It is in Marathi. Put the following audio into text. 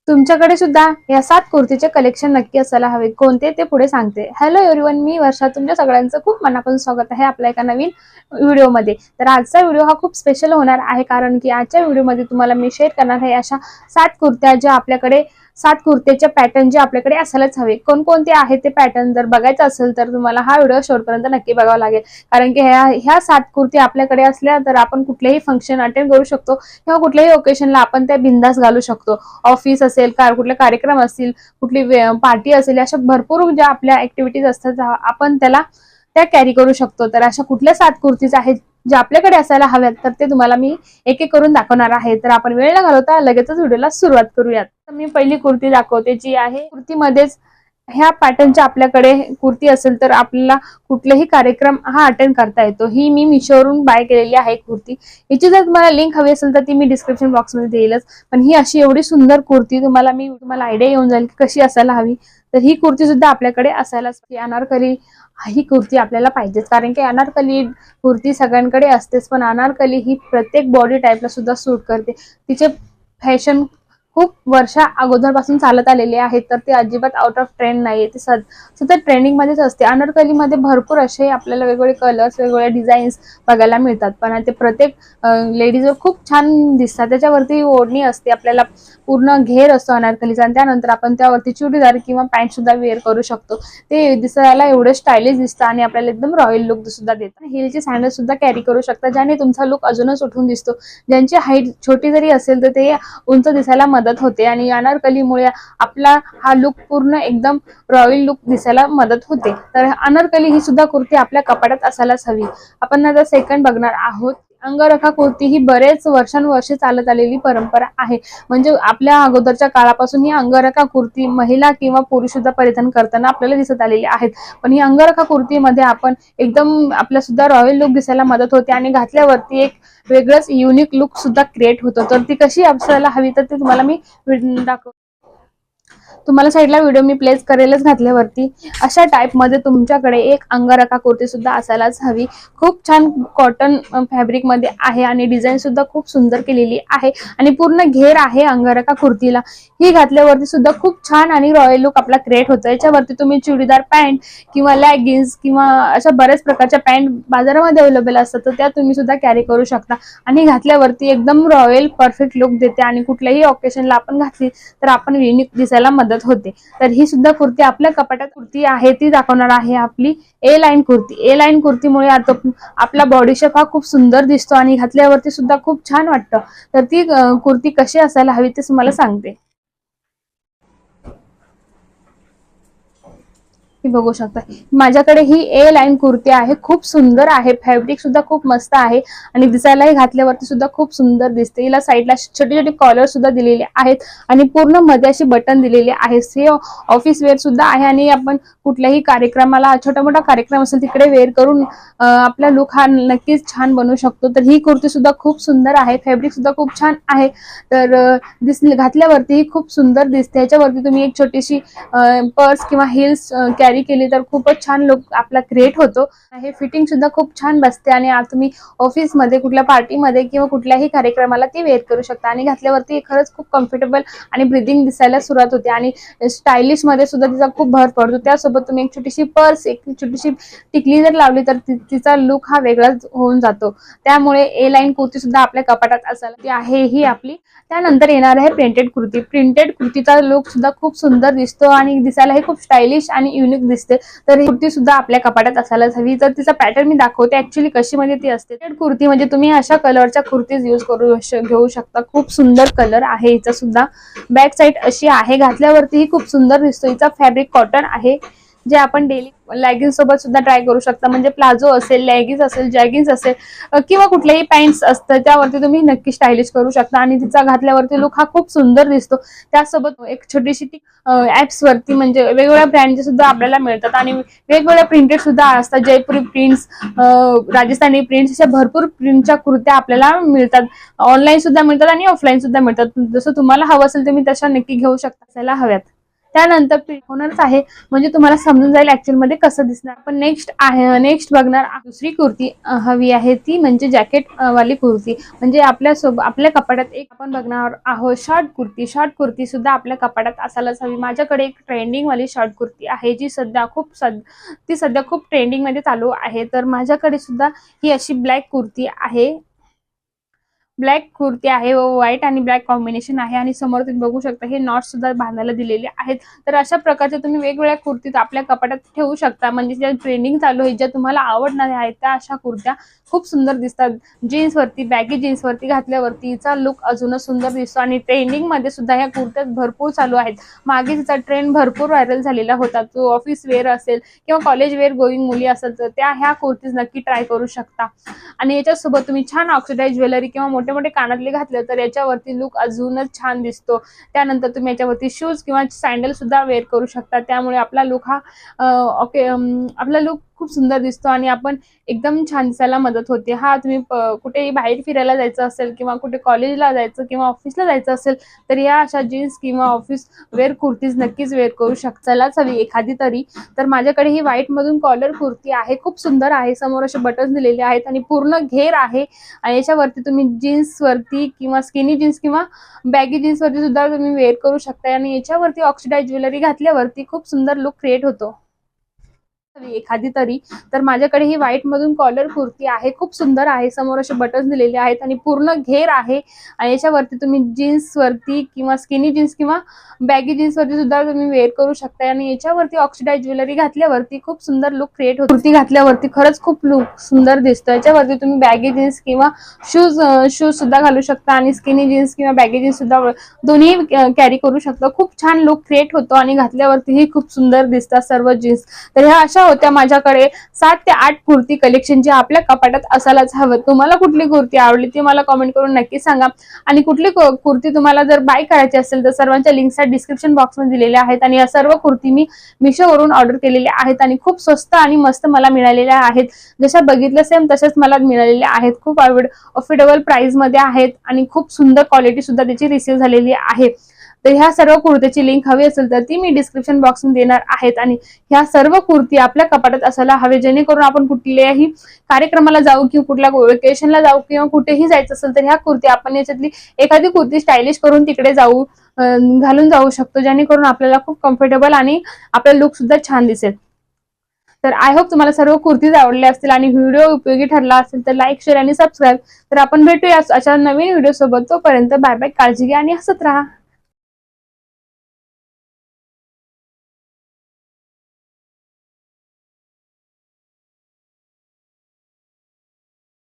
तुमच्याकडे सुद्धा या 7 कुर्तीचे कलेक्शन नक्की असायला हवे. कोणते ते पुढे सांगते. हॅलो एव्हरीवन, मी वर्षा. तुमच्या सगळ्यांचं खूप मनापासून स्वागत आहे आपल्या एका नवीन व्हिडिओमध्ये. तर आजचा व्हिडिओ हा खूप स्पेशल होणार आहे, कारण की आजच्या व्हिडिओमध्ये तुम्हाला मी शेअर करणार आहे अशा 7 कुर्त्या, ज्या आपल्याकडे 7 कुर्त्याचे पॅटर्न जे आपल्याकडे असायलाच हवे. कोणकोणते आहेत ते पॅटर्न जर बघायचं असेल तर तुम्हाला हा व्हिडिओ शेवटपर्यंत नक्की बघावा लागेल, कारण की ह्या 7 कुर्ती आपल्याकडे असल्या तर आपण कुठलेही फंक्शन अटेंड करू शकतो किंवा कुठल्याही ओकेशनला आपण त्या बिंदास घालू शकतो. ऑफिस असेल, कुठले कार्यक्रम असतील, कुठली पार्टी असेल, अशा भरपूर ज्या आपल्या ऍक्टिव्हिटीज असतात आपण त्या कॅरी करू शकतो. तर अशा कुठल्या 7 कुर्तीज आहेत जे आपल्याकडे असायला हव्यात, तर ते तुम्हाला मी एक एक करून दाखवणार आहे. तर आपण वेळ न घालवता लगेचच व्हिडिओला सुरुवात करूयात. तर मी पहिली कुर्ती दाखवते, जी आहे कुर्तीमध्येच ह्या पॅटर्नच्या आपल्याकडे कुर्ती असेल तर आपल्याला कुठलाही कार्यक्रम हा अटेंड करता येतो. ही मी मिशोवरून बाय केलेली आहे कुर्ती. याची जर तुम्हाला लिंक हवी असेल तर ती मी डिस्क्रिप्शन बॉक्समध्ये देईलच. पण ही अशी एवढी सुंदर कुर्ती तुम्हाला आयडिया येऊन जाईल की कशी असायला हवी. तर ही कुर्ती सुद्धा आपल्याकडे असायलाच. अनारकली ही कुर्ती आपल्याला पाहिजेच, कारण की अनारकली कुर्ती सगळ्यांकडे असतेच, पण अनारकली ही प्रत्येक बॉडी टाईपला सुद्धा सूट करते. तिचे फॅशन खूप वर्षा अगोदरपासून चालत आलेले आहेत, तर ते अजिबात आउट ऑफ ट्रेंड नाहीये. ते सतत ट्रेंडिंग मध्येच असते. अनारकलीमध्ये भरपूर असे आपल्याला वेगवेगळे कलर्स, वेगवेगळे डिझाईन्स बघायला मिळतात, पण ते प्रत्येक लेडीजवर खूप छान दिसतात. त्याच्यावरती ओढणी असते, आपल्याला पूर्ण घेर असतो अनारकलीचा, आणि त्यानंतर आपण त्यावरती चुडीदार किंवा पॅन्ट सुद्धा वेअर करू शकतो. ते दिसायला एवढे स्टायलिश दिसतं आणि आपल्याला एकदम रॉयल लुक सुद्धा देतात. हिलची सँडल सुद्धा कॅरी करू शकता, ज्याने तुमचा लुक अजूनच उठून दिसतो. ज्यांची हाईट छोटी जरी असेल तर ते उंच दिसायला मदत होते, आणि अनारकलीमुळे आपला हा लुक पूर्ण एकदम रॉयल लुक दिसायला मदत होते. तर अनारकली ही सुद्धा कुर्ती आपल्या कपाटात असायलाच हवी. आपण आता सेकंड बघणार आहोत. अंगरखा कुर्ती ही बरेच वर्षानुवर्षे चालत आलेली परंपरा आहे. म्हणजे आपल्या अगोदरच्या काळापासून ही अंगरखा कुर्ती महिला किंवा पुरुष सुद्धा परिधान करताना आपल्याला दिसत आलेली आहेत. पण ही अंगरखा कुर्तीमध्ये आपण एकदम आपल्या सुद्धा रॉयल लुक दिसायला मदत होते, आणि घातल्यावरती एक वेगळंच युनिक लुक सुद्धा क्रिएट होतो. तर ती कशी असायला हवी तर ते तुम्हाला मी तुम्हाला साईडला व्हिडिओ मी प्लेस करेलच. घातल्यावरती अशा टाइप मध्ये तुमच्याकडे एक अंगरखा कुर्ती सुद्धा असायलाच हवी. खूप छान कॉटन फॅब्रिक मध्ये आहे, आणि डिझाईन सुद्धा खूप सुंदर केलेली आहे, आणि पूर्ण घेर आहे अंगरखा कुर्तीला. ही घातल्यावरती सुद्धा खूप छान आणि रॉयल लुक आपला क्रिएट होतो. याच्यावरती तुम्ही चुडीदार पॅन्ट किंवा लेगिन्स किंवा अशा बऱ्याच प्रकारच्या पॅन्ट बाजारामध्ये अवेलेबल असतात, तर त्या तुम्ही सुद्धा कॅरी करू शकता. आणि घातल्यावरती एकदम रॉयल परफेक्ट लुक देते, आणि कुठल्याही ऑकेशनला आपण घातली तर आपण युनिक दिसायला मदत होते. तर ही सुद्धा कुर्ती आपल्या कपाटात कुर्ती आहे, ती दाखवणार आहे आपली ए लाईन कुर्ती. ए लाईन कुर्तीमुळे आता आपला बॉडी शेप हा खूप सुंदर दिसतो, आणि घातल्यावरती सुद्धा खूप छान वाटतं. तर ती कुर्ती कशी असायला हवी ते तुम्हाला सांगते. बघू शकता माझ्याकडे ही ए लाईन कुर्ती आहे. खूप सुंदर आहे, फॅब्रिक सुद्धा खूप मस्त आहे, आणि दिसायलाही घातल्यावरती सुद्धा खूप सुंदर दिसते. हिला साईडला छोटे छोटे कॉलर सुद्धा दिलेले आहेत, आणि पूर्ण मध्ये अशी बटन दिलेले आहेत. हे ऑफिस वेअर सुद्धा आहे, आणि आपण कुठल्याही कार्यक्रमाला, छोटा मोठा कार्यक्रम असेल तिकडे वेअर करून आपला लुक हा नक्कीच छान बनवू शकतो. तर ही कुर्ती सुद्धा खूप सुंदर आहे, फॅब्रिक सुद्धा खूप छान आहे. तर घातल्यावरती ही खूप सुंदर दिसते. याच्यावरती तुम्ही एक छोटीशी पर्स किंवा हिल्स कॅरी केली तर खूपच छान लुक आपला क्रिएट होतो. हे फिटिंग सुद्धा खूप छान बसते, आणि तुम्ही ऑफिसमध्ये, कुठल्या पार्टीमध्ये किंवा कुठल्याही कार्यक्रमाला ती वेअर करू शकता. आणि घातल्यावरती खरंच खूप कम्फर्टेबल आणि ब्रिदिंग दिसायला सुरुवात होते, आणि स्टायलिश मध्ये सुद्धा तिचा खूप भर पडतो. त्यासोबत तुम्ही एक छोटीशी पर्स, एक छोटीशी टिकली जर लावली तर तिचा लुक हा वेगळाच होऊन जातो. त्यामुळे ए लाईन कुर्ती सुद्धा आपल्या कपाटात असायला आहे ही आपली. त्यानंतर येणार आहे प्रिंटेड कुर्ती. प्रिंटेड कुर्तीचा लुक सुद्धा खूप सुंदर दिसतो, आणि दिसायलाही खूप स्टायलिश आणि युनिक दिसते. तर ही कुर्ती सुद्धा आपल्या कपाटात असायलाच हवी. तर तिचा पॅटर्न मी दाखवते ऍक्च्युली कशी मध्ये ती असते. प्रिंटेड कुर्ती म्हणजे तुम्ही अशा कलरच्या कुर्तीज यूज घेऊ शकता. खूप सुंदर कलर आहे हिचा सुद्धा. बॅक साईड अशी आहे, घातल्यावरती ही खूप सुंदर दिसतो. हिचा फॅब्रिक कॉटन आहे, जे आपण डेली लेगिन्स सोबत सुद्धा ट्राय करू शकता. म्हणजे प्लाझो असेल, लेगिन्स असेल, जॅगिन्स असेल किंवा कुठलेही पॅन्ट्स असतं त्यावरती तुम्ही नक्की स्टायलिश करू शकता, आणि तिचा घातल्यावरती लुक हा खूप सुंदर दिसतो. त्यासोबत एक छोटीशी ती ऍप्स वरती म्हणजे वेगवेगळ्या ब्रँडचे सुद्धा आपल्याला मिळतात, आणि वेगवेगळ्या प्रिंटेड सुद्धा असतात. जयपुरी प्रिंट्स, राजस्थानी प्रिंट्स, अशा भरपूर प्रिंटच्या कुर्त्या आपल्याला मिळतात. ऑनलाईन सुद्धा मिळतात आणि ऑफलाईन सुद्धा मिळतात. जसं तुम्हाला हवं असेल तुम्ही तशा नक्की घेऊ शकता, असायला हव्यात. त्यानंतर होणारच आहे, म्हणजे तुम्हाला समजून जाईल ऍक्च्युअल मध्ये कसं दिसणार. आपण नेक्स्ट बघणार दुसरी कुर्ती हवी आहे, ती म्हणजे जॅकेट वाली कुर्ती. म्हणजे आपल्या कपाटात एक आपण बघणार आहोत शॉर्ट कुर्ती सुद्धा आपल्या कपाटात असायलाच हवी. माझ्याकडे एक ट्रेंडिंग वाली शॉर्ट कुर्ती आहे, जी सध्या खूप ट्रेंडिंग मध्ये चालू आहे. तर माझ्याकडे सुद्धा ही अशी ब्लॅक कुर्ती आहे, व व्हाईट आणि ब्लॅक कॉम्बिनेशन आहे. आणि समोर तुम्ही बघू शकता हे नॉट सुद्धा बांधायला दिलेले आहेत. तर अशा प्रकारच्या तुम्ही वेगवेगळ्या कुर्ती आपल्या कपाटात ठेवू शकता. म्हणजे ज्या ट्रेंडिंग चालू आहे, ज्या तुम्हाला आवडणार आहेत, त्या अशा कुर्त्या खूप सुंदर दिसतात. बॅगी जीन्स वरती घातल्यावरती हिचा लुक अजूनच सुंदर दिसतो. आणि ट्रेंडिंग मध्ये सुद्धा ह्या कुर्त्या भरपूर चालू आहेत. मागे तिचा ट्रेंड भरपूर व्हायरल झालेला होता. तो ऑफिस वेअर असेल किंवा कॉलेज वेअर गोईंग मुली असेल तर त्या ह्या कुर्तीज नक्की ट्राय करू शकता. आणि याच्यासोबत तुम्ही छान ऑक्सिडाइज ज्वेलरी किंवा मोठे मोठे कानातले घातले तर याच्यावरती लुक अजूनच छान दिसतो. त्यानंतर तुम्ही याच्यावरती शूज किंवा सँडल सुद्धा वेअर करू शकता. त्यामुळे आपला लुक खूप सुंदर दिसतो आणि आपण एकदम छान दिसायला मदत होते. तुम्ही कुठेही बाहेर फिरायला जायचं असेल किंवा कुठे कॉलेजला जायचं किंवा ऑफिसला जायचं असेल तर या अशा जीन्स किंवा ऑफिस वेअर कुर्तीज नक्कीच वेअर करू शकताच हवी एखादी तरी. तर माझ्याकडे ही व्हाईट मधून कॉलर कुर्ती आहे, खूप सुंदर आहे. समोर असे बटन दिलेले आहेत आणि पूर्ण घेर आहे. आणि याच्यावरती तुम्ही जीन्स वरती किंवा स्किनी जीन्स किंवा बॅगी जीन्स वरती सुद्धा तुम्ही वेअर करू शकता. आणि याच्यावरती ऑक्सिडाइज ज्वेलरी घातल्यावरती खूप सुंदर लुक क्रिएट होतो एखादी तरी. तर माझ्याकडे ही व्हाईट मधून कॉलर कुर्ती आहे, खूप सुंदर आहे. समोर असे बटन दिलेले आहेत आणि पूर्ण घेर आहे. आणि याच्यावरती तुम्ही जीन्स वरती किंवा स्किनी जीन्स किंवा बॅगी जीन्स वरती सुद्धा तुम्ही वेअर करू शकता. आणि याच्यावरती ऑक्सिडाइज ज्वेलरी घातल्यावरती खूप सुंदर लुक क्रिएट होतो. कुर्ती घातल्यावरती खरंच खूप लुक सुंदर दिसतो. याच्यावरती तुम्ही बॅगी जीन्स किंवा शूज सुद्धा घालू शकता आणि स्किनी जीन्स किंवा बॅगी जीन्स सुद्धा दोन्ही कॅरी करू शकता. खूप छान लुक क्रिएट होतो आणि घातल्यावरतीही खूप सुंदर दिसतात सर्व जीन्स. तर ह्या अशा होत्या माझ्याकडे 7 ते 8 कुर्ती कलेक्शन जे आपल्या कपाटात असायलाच हवं. तुम्हाला कुठली कुर्ती आवडली ती मला कमेंट करून नक्की सांगा. आणि कुठली कुर्ती तुम्हाला जर बाय करायची असेल तर सर्वांच्या लिंक्स डिस्क्रिप्शन बॉक्स मध्ये दिलेल्या आहेत. आणि या सर्व कुर्ती मी मिशोवरून ऑर्डर केलेल्या आहेत आणि खूप स्वस्त आणि मस्त मला मिळालेल्या आहेत. जशा बघितलं सेम तशाच मला मिळालेल्या आहेत. खूप अफोर्डेबल प्राइस मध्ये आहेत आणि खूप सुंदर क्वालिटी सुद्धा त्याची रिसीव्ह झालेली आहे. तर ह्या सर्व कुर्तीची लिंक हवी असेल तर ती मी डिस्क्रिप्शन बॉक्स मध्ये देणार आहेत. आणि ह्या सर्व कुर्ती आपल्या कपाटात असायला हवे, जेणेकरून आपण कुठल्याही कार्यक्रमाला जाऊ किंवा कुठल्या वेकेशनला जाऊ किंवा कुठेही जायचं असेल तर ह्या कुर्ती आपण याच्यातली एखादी कुर्ती स्टायलिश करून तिकडे घालून जाऊ शकतो, जेणेकरून आपल्याला खूप कम्फर्टेबल आणि आपला लुक सुद्धा छान दिसेल. तर आय होप तुम्हाला सर्व कुर्तीज आवडल्या असतील आणि व्हिडिओ उपयोगी ठरला असेल तर लाईक, शेअर आणि सबस्क्राईब. तर आपण भेटूया अशा नवीन व्हिडिओ सोबत. तोपर्यंत बाय बाय, काळजी घ्या आणि हसत राहा.